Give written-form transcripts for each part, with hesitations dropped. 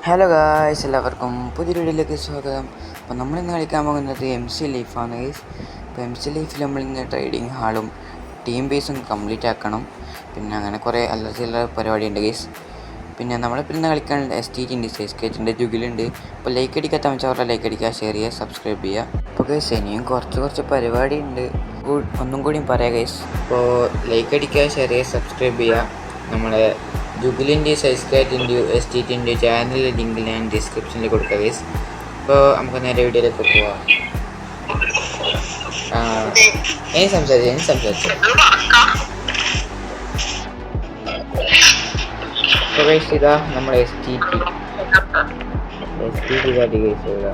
Hello guys, എല്ലാവർക്കും പുതിയൊരു വീഡിയോയിലേക്ക് സ്വാഗതം. അപ്പോൾ നമ്മളിന്ന് കളിക്കാൻ പോകുന്നത് MC ലൈഫാണ് ഗൈസ്. അപ്പോൾ MC ലൈഫിൽ നമ്മളിന്ന് ട്രേഡിങ് ഹാളും ടീം ബേസും കംപ്ലീറ്റ് ആക്കണം. പിന്നെ അങ്ങനെ കുറേ അല്ലറ പരിപാടിയുണ്ട് ഗൈസ്. പിന്നെ നമ്മളിപ്പോൾ ഇന്ന് കളിക്കാൻ STT ഉണ്ട്, സ്കേറ്റുണ്ട്, ജുഗിലുണ്ട്. അപ്പോൾ ലൈക്ക് അടിക്കാത്ത വെച്ചാൽ ലൈക്ക് അടിക്കുക, ഷെയർ ചെയ്യുക, സബ്സ്ക്രൈബ് ചെയ്യുക. അപ്പോൾ ഗൈസ് ഇനിയും കുറച്ച് പരിപാടി ഉണ്ട്, ഒന്നും കൂടിയും പറയാം ഗൈസ്. അപ്പോൾ ലൈക്ക് അടിക്കുക, ഷെയർ ചെയ്യുക, സബ്സ്ക്രൈബ് ചെയ്യുക. നമ്മളെ ജുഗിലിൻ്റെ സൈസ്കാറ്റിൻ്റെ STT ചാനൽ ലിങ്ക് ഞാൻ ഡിസ്ക്രിപ്ഷനിൽ കൊടുക്കുക ഗൈസ്. അപ്പോൾ നമുക്ക് നേരെ വീഡിയോയിലേക്ക് പോവാം. ഇനി സംസാരിച്ചു അപ്പോൾ ഗൈസ് ഇതാ നമ്മുടെ STT കാട്ടി ഗൈസ് ഇതാ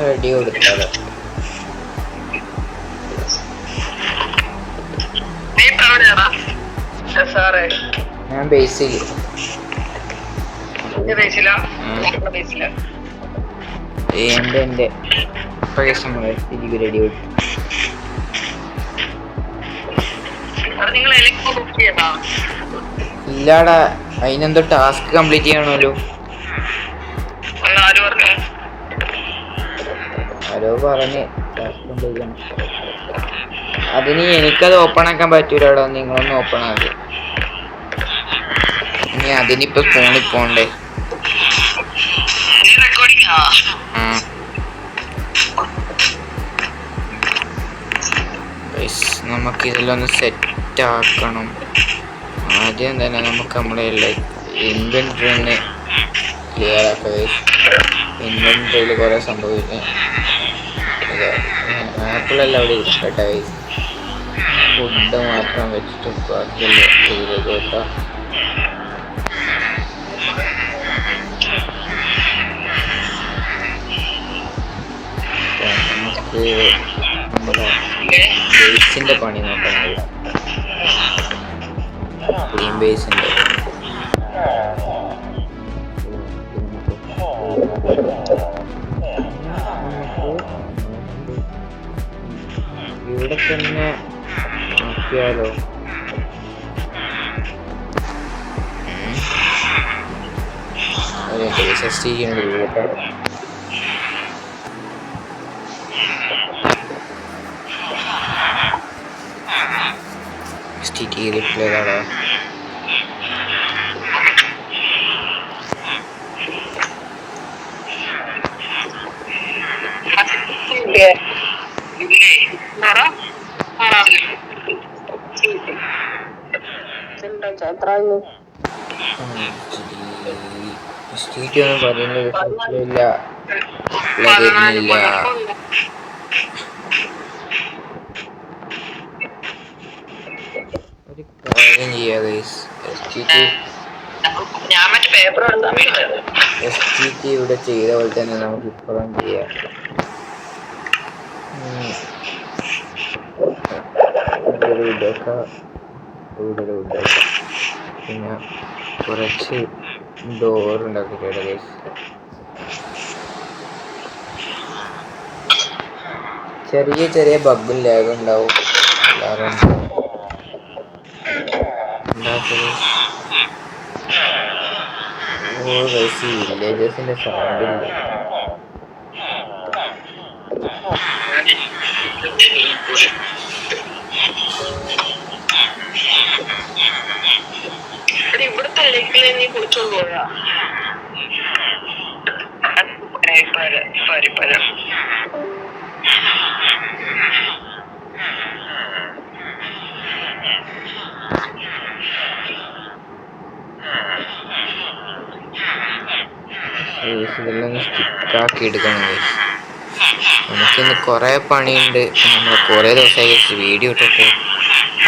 റെഡി കൊടുക്കാതെ ഞാൻ ബേസിൽ എൻ്റെ തിരികെ റെഡി കൊടുത്തു. ഇല്ലാടാ, അതിനെന്തോ ടാസ്ക് കംപ്ലീറ്റ് ചെയ്യണമല്ലോ. ആരോ പറഞ്ഞ് ടാസ്ക് കംപ്ലീറ്റ് ചെയ്യണം. അതിന് എനിക്കത് ഓപ്പൺ ആക്കാൻ പറ്റൂലോ, നിങ്ങളൊന്ന് ഓപ്പൺ ആക്കി. ഇനി അതിനിപ്പോ ഫോണിൽ പോണ്ടേ? നമുക്ക് ഇതിലൊന്ന് സെറ്റ് ആക്കണം. ആദ്യം തന്നെ നമുക്ക് നമ്മുടെ ഇൻവെന്ററി ഒന്ന് ക്ലിയർ ആക്കുക. ഇൻവെന്ററിയിൽ കുറെ സംഭവിക്കും. ആപ്പിളെല്ലാം അവിടെ ഇരിക്കട്ടെ. ഫുഡ് മാത്രം വെച്ചിട്ട് ബാക്കിയല്ലേ ഇതിലേക്ക് വെക്കാം. നമുക്ക് നമ്മുടെ ബേസിൻ്റെ പണി നോക്കാൻ കഴിയും. ടീം ബേസിൻ്റെ ഇവിടെ തന്നെ നോക്കിയാലോ? STT reply കാടാ. STT ഒന്നും പറയുന്നത് ഇല്ല. ഒരു കാര്യം ചെയ്യാതെ STT ഇവിടെ ചെയ്ത പോലെ തന്നെ നമുക്ക് ഇപ്പോഴും ചെയ്യാം. പിന്നെ കുറച്ച് ഡോറുണ്ടാക്കിയിട്ടുണ്ട് ഗൈസ്. ചെറിയ ബഗ്ഗും ലാഗും ഉണ്ടാവും. എല്ലാവരും വില്ലേജസിന്റെ സൗണ്ട് ഇല്ല. ഇവിടുത്തെ ലെക്കിൽ നീ കുളിച്ചോണ്ട് പോയാ ഇതെല്ലാം സ്റ്റിക്കാക്കി എടുക്കണം. നമുക്കിന്ന് കുറേ പണിയുണ്ട്. നമ്മൾ കുറേ ദിവസമായി വീഡിയോ ഇട്ടിട്ട്,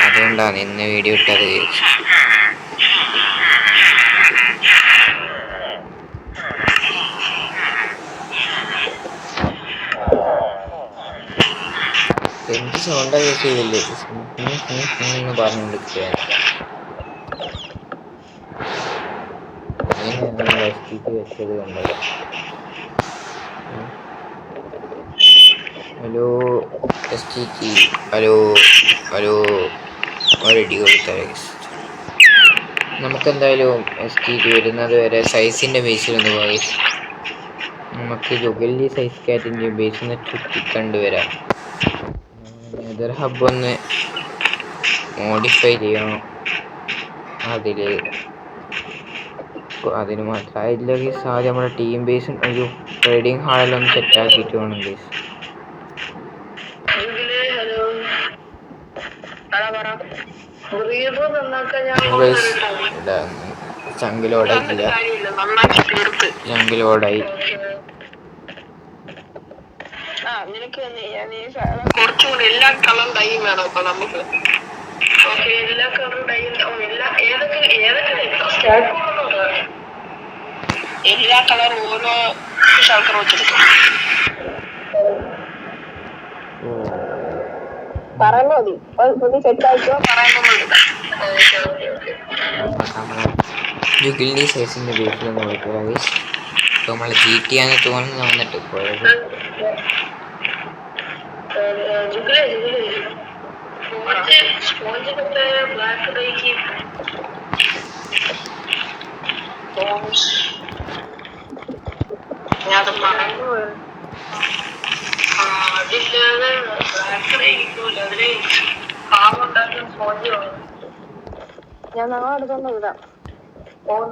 അതുകൊണ്ടാണ് ഇന്ന് വീഡിയോ ഇട്ടത്. എന്ത് സൗണ്ടാ കേൾക്കില്ലേ എന്ന് പറഞ്ഞുകൊണ്ടിരിക്കുക. വെച്ചത് കണ്ടത്. ഹലോ STT, ഹലോ ഒരടി കൊടുത്ത നമുക്കെന്തായാലും ST വരുന്നത് വരെ സൈസിൻ്റെ ബേസിലൊന്ന് പോയി നമുക്ക് ജുഗലി സൈസ് കാറ്റിൻ്റെ ബേസിൽ നിന്ന് ചുറ്റിക്കണ്ട് വരാം. നെതർ ഹബ് ഒന്ന് മോഡിഫൈ ചെയ്യണം. അതിന് മാത്രമായില്ലെങ്കിൽ ആദ്യം നമ്മുടെ ടീം ബേസും ഒരു ട്രേഡിങ് ഹാളെല്ലാം ഒന്ന് സെറ്റാക്കിയിട്ട് വേണം ഗൈസ്. ചങ്കിലോടായിട്ടില്ല, ചങ്കിലോടായി. കുറച്ചുകൂടി എല്ലാ കളർ ഡൈയും വേണം അപ്പൊ നമുക്ക്. എല്ലാ കളർ ഡൈയും എല്ലാ കളർ ഓരോ ശർക്കര വെച്ചെടുക്കും. പറയുമ്പോ മതി സെറ്റ് ആയിക്കോ. ജുഗിലിൻ്റെ സൈസിൻ്റെ ബേസിലൊന്ന് പോയിട്ടില്ല ഗൈസ്. ഇപ്പോൾ നമ്മൾ GT ആണെന്ന് തോന്നുന്നു വന്നിട്ട് പോയത്. അതില്ലാതെ അതിന് പാവുണ്ടാക്കുന്ന സ്പോഞ്ച് വേണം. ഞാൻ നാളെ എടുത്തോണ്ട് വിടാം.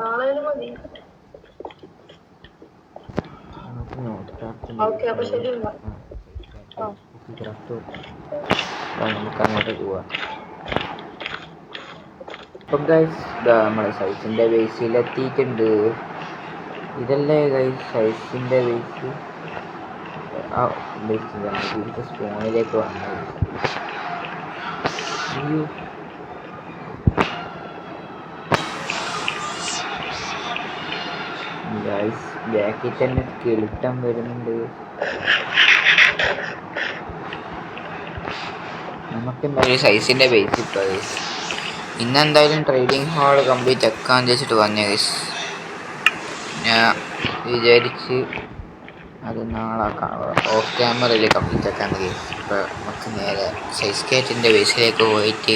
നാളെ മതി. ഓക്കെ, അപ്പൊ ശരി. നമുക്ക് അങ്ങോട്ട് പോവാം. അപ്പം ഗൈസ് നമ്മളെ സൈസിൻ്റെ ബേസിലെത്തിയിട്ടുണ്ട്. ഇതല്ലേ ഗൈസ് സൈസിൻ്റെ ബേസ്. ഇതിൻ്റെ സ്പോണിലേക്ക് വന്നത് ഗൈസ്. ബാക്കിൽ തന്നെ സ്കെലിട്ടൻ വരുന്നുണ്ട്. നമുക്കെന്തായാലും സൈസിൻ്റെ ബേസ് ഇപ്പോൾ ഗൈസ് ഇന്നെന്തായാലും ട്രേഡിങ് ഹാൾ കംപ്ലീറ്റ് ആക്കാൻ വെച്ചിട്ട് വന്നേ ഗൈസ്. ഞാൻ വിചാരിച്ച് അത് നാളെ ഓഫ് ക്യാമറയിൽ കംപ്ലീറ്റ് ആക്കാൻ ഗൈസ്. ഇപ്പോൾ നമുക്ക് നേരെ സൈസ് കാറ്റിൻ്റെ ബേസിലേക്ക് പോയിട്ട്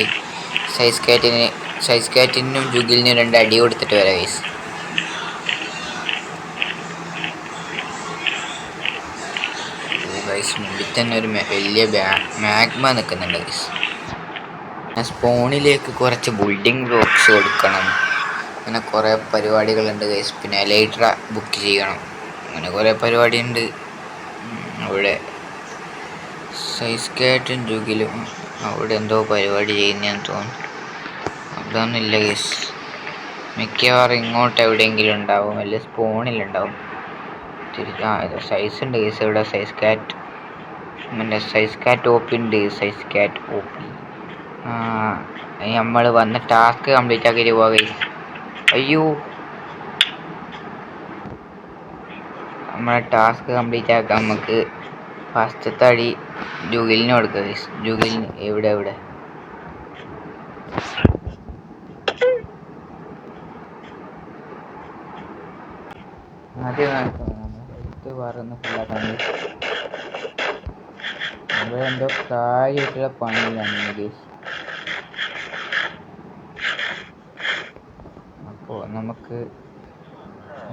സൈസ് കാറ്റിനും ജുഗിലിനും 2 അടി കൊടുത്തിട്ട് വരാം ഗൈസ്. ഗൈസ് മുമ്പിൽ തന്നെ ഒരു വലിയ മാഗ്മ നിൽക്കുന്നുണ്ട് ഗൈസ്. സ്പോണിലേക്ക് കുറച്ച് ബിൽഡിംഗ് ബ്ലോക്സ് കൊടുക്കണം. അങ്ങനെ കുറേ പരിപാടികളുണ്ട് ഗൈസ്. പിന്നെ ലൈറ്റർ ബുക്ക് ചെയ്യണം. അങ്ങനെ കുറേ പരിപാടിയുണ്ട്. അവിടെ സൈസ് കാറ്റും ജുഗിലും അവിടെ എന്തോ പരിപാടി ചെയ്യുന്നതെന്ന് തോന്നുന്നു. അതൊന്നുമില്ല ഗൈസ്. മിക്കവാറും ഇങ്ങോട്ട് എവിടെയെങ്കിലും ഉണ്ടാവും, അല്ലെങ്കിൽ സ്പോണിലുണ്ടാവും. സൈസ് ഉണ്ട് ഗൈസ് ഇവിടെ. സൈസ് കാറ്റ് OP ഉണ്ട്. സൈസ് കാറ്റ് OP. നമ്മൾ വന്ന ടാസ്ക് കംപ്ലീറ്റ് ആക്കിയിട്ട് പോവാ ഗൈസ്. അയ്യോ, നമ്മളെ ടാസ്ക് കംപ്ലീറ്റ് ആക്കാം. നമുക്ക് ഫസ്റ്റത്തെ അടി ജുഗിലിന് കൊടുക്കുക ഗൈസ്. ജുഗിലിന് എവിടെ ആദ്യം പറഞ്ഞ് ഫുള്ളാക്കാൻ ഇവിടെ എന്തോ കാര്യമായിട്ടുള്ള പണിയിലാണ് ഗൈസ്. അപ്പോൾ നമുക്ക്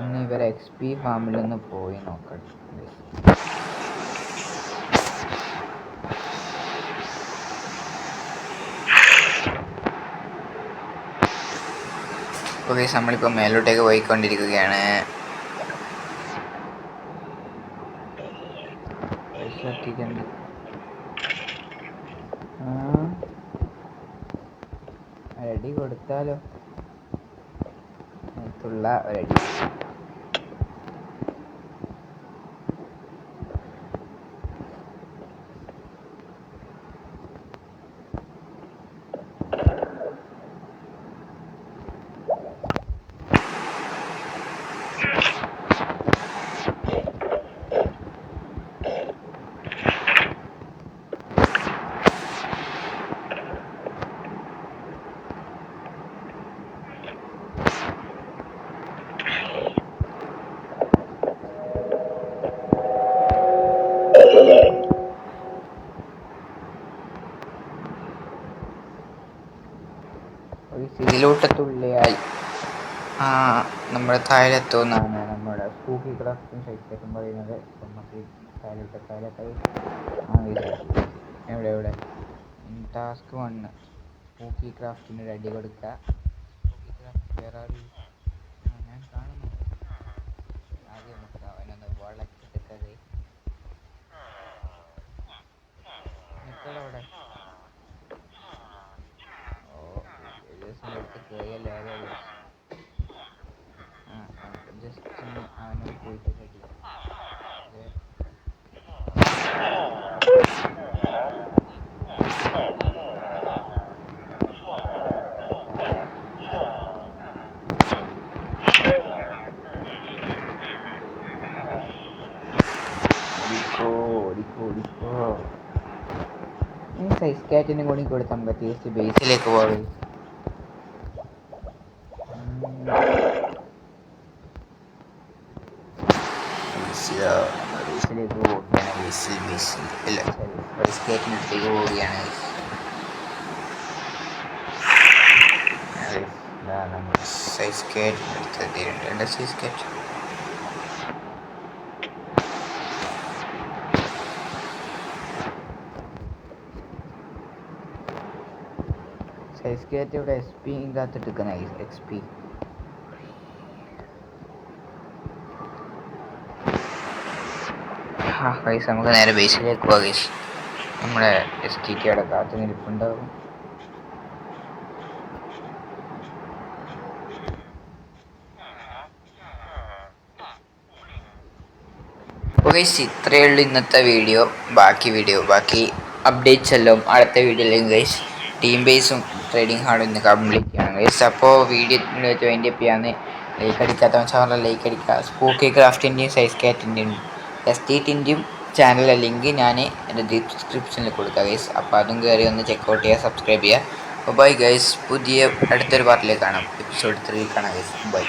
ഇന്ന് ഇവരെ XP ഫാമിലൊന്ന് പോയി നോക്കാം. അപ്പോൾ ഗൈസ് നമ്മളിപ്പോൾ മേലോട്ടേക്ക് പോയിക്കൊണ്ടിരിക്കുകയാണ്. ഒരടി കൊടുത്താലോ? ുള്ള ഒരടി. ഒരു സീലോട്ടത്തുള്ളിയായി നമ്മുടെ താഴെത്തുമെന്നാണ് നമ്മുടെ സ്പൂക്കി ക്രാഫ്റ്റും സൈസ്കേറ്റും പറയുന്നത്. നമുക്ക് താഴെത്തായി എവിടെ ടാസ്ക് 1 സ്പൂക്കി ക്രാഫ്റ്റിന് ഒരു അടി കൊടുക്കുക. സ്പൂക്കി ക്രാഫ്റ്റ് വേറെ ഞാൻ കാണുന്നു. ആദ്യം നമുക്ക് അവനൊന്ന് വളച്ചെടുക്കത്. നിൽക്കവിടെ. അടുത്ത് കയറിയല്ലോ. ജസ്റ്റ് അവനെ പോയിട്ട് റെഡി. സൈസ് കാറ്റിനും കൂടി കൊടുത്താൽ നമുക്ക് തിരിച്ച് ബേസിലേക്ക് പോകാം. ബേസിലേക്ക് പോവുകയാണ്. സൈസ് കാറ്റിനടുത്തേക്ക് പോവുകയാണ്. സൈസ് കാറ്റിനടുത്ത് എത്തിയിട്ടുണ്ട്. സൈസ് കാറ്റ് ഇവിടെ SP കാത്തിട്ടിരിക്കുന്ന XP. ഗൈസ് നമുക്ക് നേരെ ബേസിലേക്ക് പോകാം. ഗൈസ് നമ്മുടെ STK അവിടെ കാത്തു നിൽപ്പുണ്ടാകും. ഗൈസ് ഇത്രയേ ഉള്ളൂ ഇന്നത്തെ വീഡിയോ. ബാക്കി അപ്ഡേറ്റ്സ് എല്ലാം അടുത്ത വീഡിയോയിലും. ഗൈസ് ടീം ബേസും ട്രേഡിംഗ് ഹാളും ഇന്ന് കംപ്ലീറ്റ് ചെയ്യണം ഗൈസ്. അപ്പോൾ വീഡിയോ വൈൻഡ് അപ്പ് ചെയ്യാന്ന്. ലൈക്ക് അടിക്കാത്തവൻ ചാനൽ ലൈക്ക് അടിക്കുക. സ്പൂക്കി ക്രാഫ്റ്റിൻ്റെയും സൈസ് കാറ്റിൻ്റെയും STTൻ്റെയും ചാനലിലെ ലിങ്ക് ഞാൻ എൻ്റെ ഡിസ്ക്രിപ്ഷനിൽ കൊടുക്കാം ഗൈസ്. അപ്പോൾ അതും കയറി ഒന്ന് ചെക്കൗട്ട് ചെയ്യുക, സബ്സ്ക്രൈബ് ചെയ്യുക. അപ്പോൾ ബൈ ഗൈസ്. അടുത്തൊരു പാർട്ടിലേക്ക് കാണാം. എപ്പിസോഡ് 3 കാണാം ഗൈസ്. ബൈ.